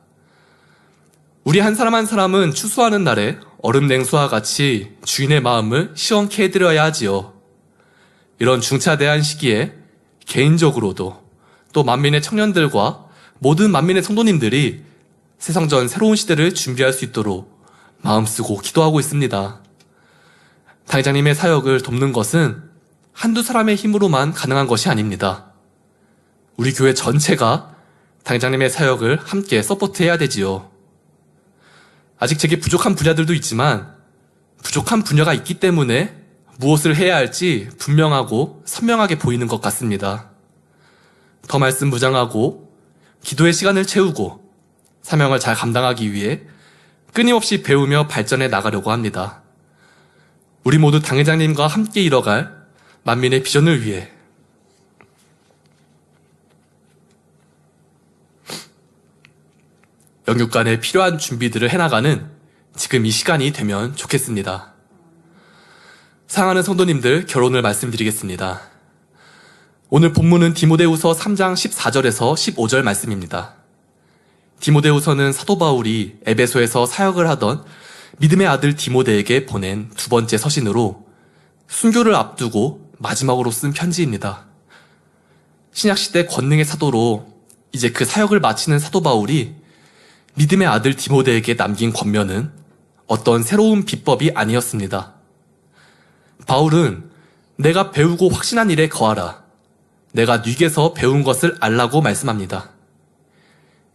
우리 한 사람 한 사람은 추수하는 날에 얼음 냉수와 같이 주인의 마음을 시원케 해드려야 하지요. 이런 중차대한 시기에 개인적으로도 또 만민의 청년들과 모든 만민의 성도님들이 세상전 새로운 시대를 준비할 수 있도록 마음쓰고 기도하고 있습니다. 당회장님의 사역을 돕는 것은 한두 사람의 힘으로만 가능한 것이 아닙니다. 우리 교회 전체가 당회장님의 사역을 함께 서포트해야 되지요. 아직 제게 부족한 분야들도 있지만 부족한 분야가 있기 때문에 무엇을 해야 할지 분명하고 선명하게 보이는 것 같습니다. 더 말씀 무장하고 기도의 시간을 채우고 사명을 잘 감당하기 위해 끊임없이 배우며 발전해 나가려고 합니다. 우리 모두 당회장님과 함께 이뤄갈 만민의 비전을 위해 영육간에 필요한 준비들을 해나가는 지금 이 시간이 되면 좋겠습니다. 사랑하는 성도님들, 결론을 말씀드리겠습니다. 오늘 본문은 디모데후서 3장 14절에서 15절 말씀입니다. 디모데후서는 사도 바울이 에베소에서 사역을 하던 믿음의 아들 디모데에게 보낸 두 번째 서신으로 순교를 앞두고 마지막으로 쓴 편지입니다. 신약시대 권능의 사도로 이제 그 사역을 마치는 사도 바울이 믿음의 아들 디모데에게 남긴 권면은 어떤 새로운 비법이 아니었습니다. 바울은 내가 배우고 확신한 일에 거하라. 내가 뉘게서 배운 것을 알라고 말씀합니다.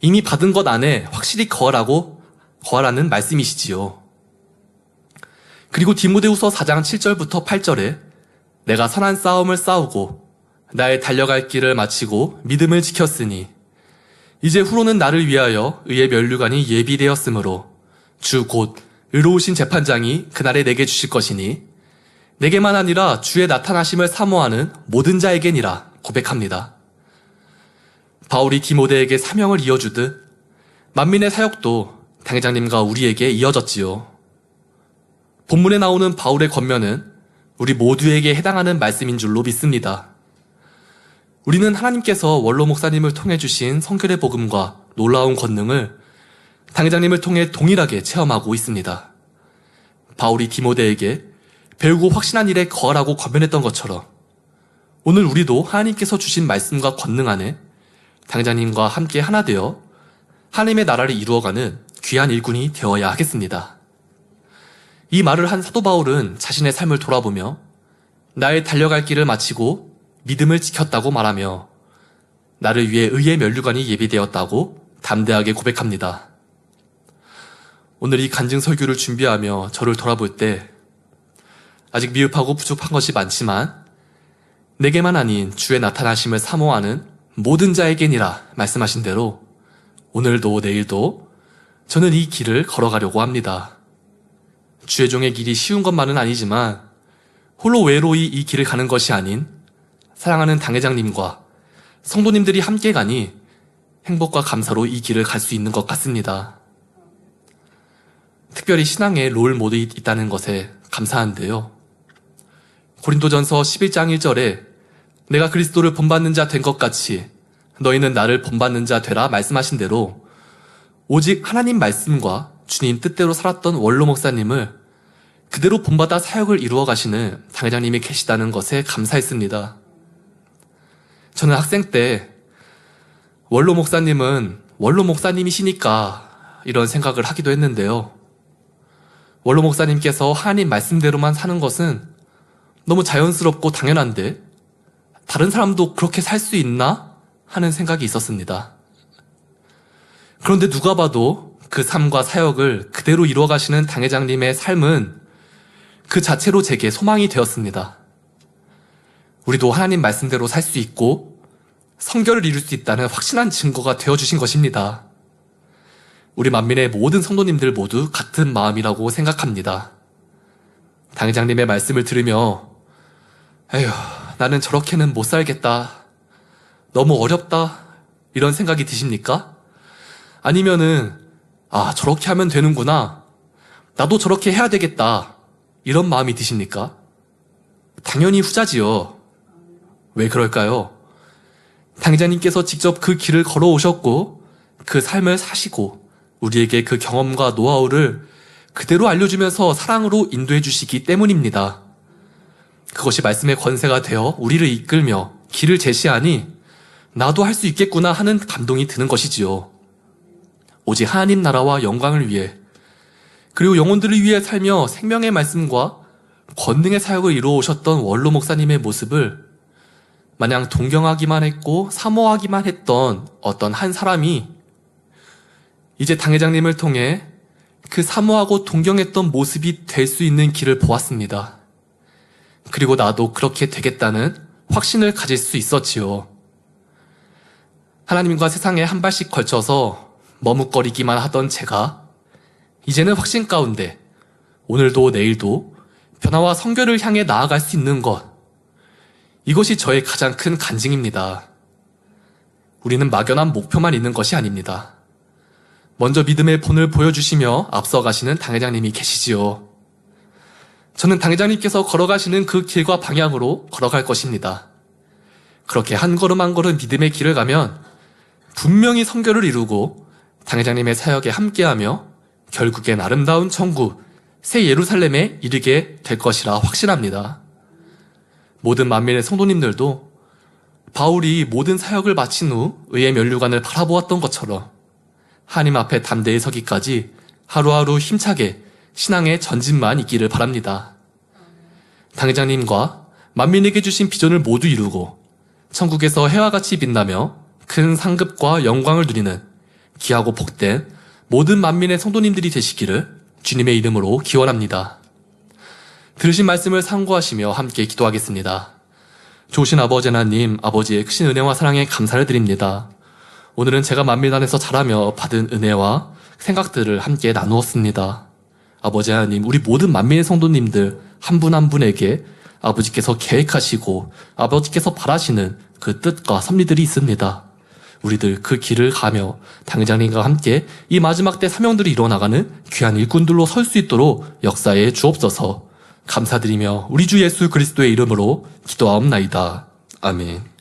이미 받은 것 안에 확실히 거하라는 말씀이시지요. 그리고 디모데후서 4장 7절부터 8절에 내가 선한 싸움을 싸우고 나의 달려갈 길을 마치고 믿음을 지켰으니 이제 후로는 나를 위하여 의의 면류관이 예비되었으므로 주 곧 의로우신 재판장이 그날에 내게 주실 것이니 내게만 아니라 주의 나타나심을 사모하는 모든 자에게니라 고백합니다. 바울이 디모데에게 사명을 이어주듯 만민의 사역도 당회장님과 우리에게 이어졌지요. 본문에 나오는 바울의 권면은 우리 모두에게 해당하는 말씀인 줄로 믿습니다. 우리는 하나님께서 원로 목사님을 통해 주신 성결의 복음과 놀라운 권능을 당회장님을 통해 동일하게 체험하고 있습니다. 바울이 디모데에게 배우고 확신한 일에 거하라고 권면했던 것처럼 오늘 우리도 하나님께서 주신 말씀과 권능 안에 당회장님과 함께 하나 되어 하나님의 나라를 이루어가는 귀한 일꾼이 되어야 하겠습니다. 이 말을 한 사도 바울은 자신의 삶을 돌아보며 나의 달려갈 길을 마치고 믿음을 지켰다고 말하며 나를 위해 의의 면류관이 예비되었다고 담대하게 고백합니다. 오늘 이 간증 설교를 준비하며 저를 돌아볼 때 아직 미흡하고 부족한 것이 많지만 내게만 아닌 주의 나타나심을 사모하는 모든 자에게니라 말씀하신 대로 오늘도 내일도 저는 이 길을 걸어가려고 합니다. 주의 종의 길이 쉬운 것만은 아니지만 홀로 외로이 이 길을 가는 것이 아닌 사랑하는 당회장님과 성도님들이 함께 가니 행복과 감사로 이 길을 갈 수 있는 것 같습니다. 특별히 신앙에 롤 모델이 있다는 것에 감사한데요. 고린도전서 11장 1절에 내가 그리스도를 본받는 자 된 것 같이 너희는 나를 본받는 자 되라 말씀하신 대로 오직 하나님 말씀과 주님 뜻대로 살았던 원로 목사님을 그대로 본받아 사역을 이루어 가시는 당회장님이 계시다는 것에 감사했습니다. 저는 학생 때 원로 목사님은 원로 목사님이시니까 이런 생각을 하기도 했는데요. 원로 목사님께서 하나님 말씀대로만 사는 것은 너무 자연스럽고 당연한데 다른 사람도 그렇게 살 수 있나 하는 생각이 있었습니다. 그런데 누가 봐도 그 삶과 사역을 그대로 이루어가시는 당회장님의 삶은 그 자체로 제게 소망이 되었습니다. 우리도 하나님 말씀대로 살 수 있고 성결을 이룰 수 있다는 확신한 증거가 되어주신 것입니다. 우리 만민의 모든 성도님들 모두 같은 마음이라고 생각합니다. 당회장님의 말씀을 들으며 에휴, 나는 저렇게는 못 살겠다. 너무 어렵다. 이런 생각이 드십니까? 아니면은 저렇게 하면 되는구나. 나도 저렇게 해야 되겠다. 이런 마음이 드십니까? 당연히 후자지요. 왜 그럴까요? 당회장님께서 직접 그 길을 걸어오셨고 그 삶을 사시고 우리에게 그 경험과 노하우를 그대로 알려주면서 사랑으로 인도해 주시기 때문입니다. 그것이 말씀의 권세가 되어 우리를 이끌며 길을 제시하니 나도 할 수 있겠구나 하는 감동이 드는 것이지요. 오직 하나님 나라와 영광을 위해 그리고 영혼들을 위해 살며 생명의 말씀과 권능의 사역을 이루어오셨던 원로 목사님의 모습을 마냥 동경하기만 했고 사모하기만 했던 어떤 한 사람이 이제 당회장님을 통해 그 사모하고 동경했던 모습이 될 수 있는 길을 보았습니다. 그리고 나도 그렇게 되겠다는 확신을 가질 수 있었지요. 하나님과 세상에 한 발씩 걸쳐서 머뭇거리기만 하던 제가 이제는 확신 가운데 오늘도 내일도 변화와 성결을 향해 나아갈 수 있는 것, 이것이 저의 가장 큰 간증입니다. 우리는 막연한 목표만 있는 것이 아닙니다. 먼저 믿음의 본을 보여주시며 앞서가시는 당회장님이 계시지요. 저는 당회장님께서 걸어가시는 그 길과 방향으로 걸어갈 것입니다. 그렇게 한 걸음 한 걸음 믿음의 길을 가면 분명히 성결을 이루고 당회장님의 사역에 함께하며 결국엔 아름다운 천국, 새 예루살렘에 이르게 될 것이라 확신합니다. 모든 만민의 성도님들도 바울이 모든 사역을 마친 후 의의 면류관을 바라보았던 것처럼 하나님 앞에 담대히 서기까지 하루하루 힘차게 신앙의 전진만 있기를 바랍니다. 당회장님과 만민에게 주신 비전을 모두 이루고 천국에서 해와 같이 빛나며 큰 상급과 영광을 누리는 귀하고 복된 모든 만민의 성도님들이 되시기를 주님의 이름으로 기원합니다. 들으신 말씀을 상고하시며 함께 기도하겠습니다. 좋으신 아버지 하나님, 아버지의 크신 은혜와 사랑에 감사를 드립니다. 오늘은 제가 만민 안에서 자라며 받은 은혜와 생각들을 함께 나누었습니다. 아버지 하나님, 우리 모든 만민의 성도님들 한 분 한 분에게 아버지께서 계획하시고 아버지께서 바라시는 그 뜻과 섭리들이 있습니다. 우리들 그 길을 가며 당회장님과 함께 이 마지막 때 사명들이 이루어나가는 귀한 일꾼들로 설 수 있도록 역사에 주옵소서. 감사드리며 우리 주 예수 그리스도의 이름으로 기도하옵나이다. 아멘.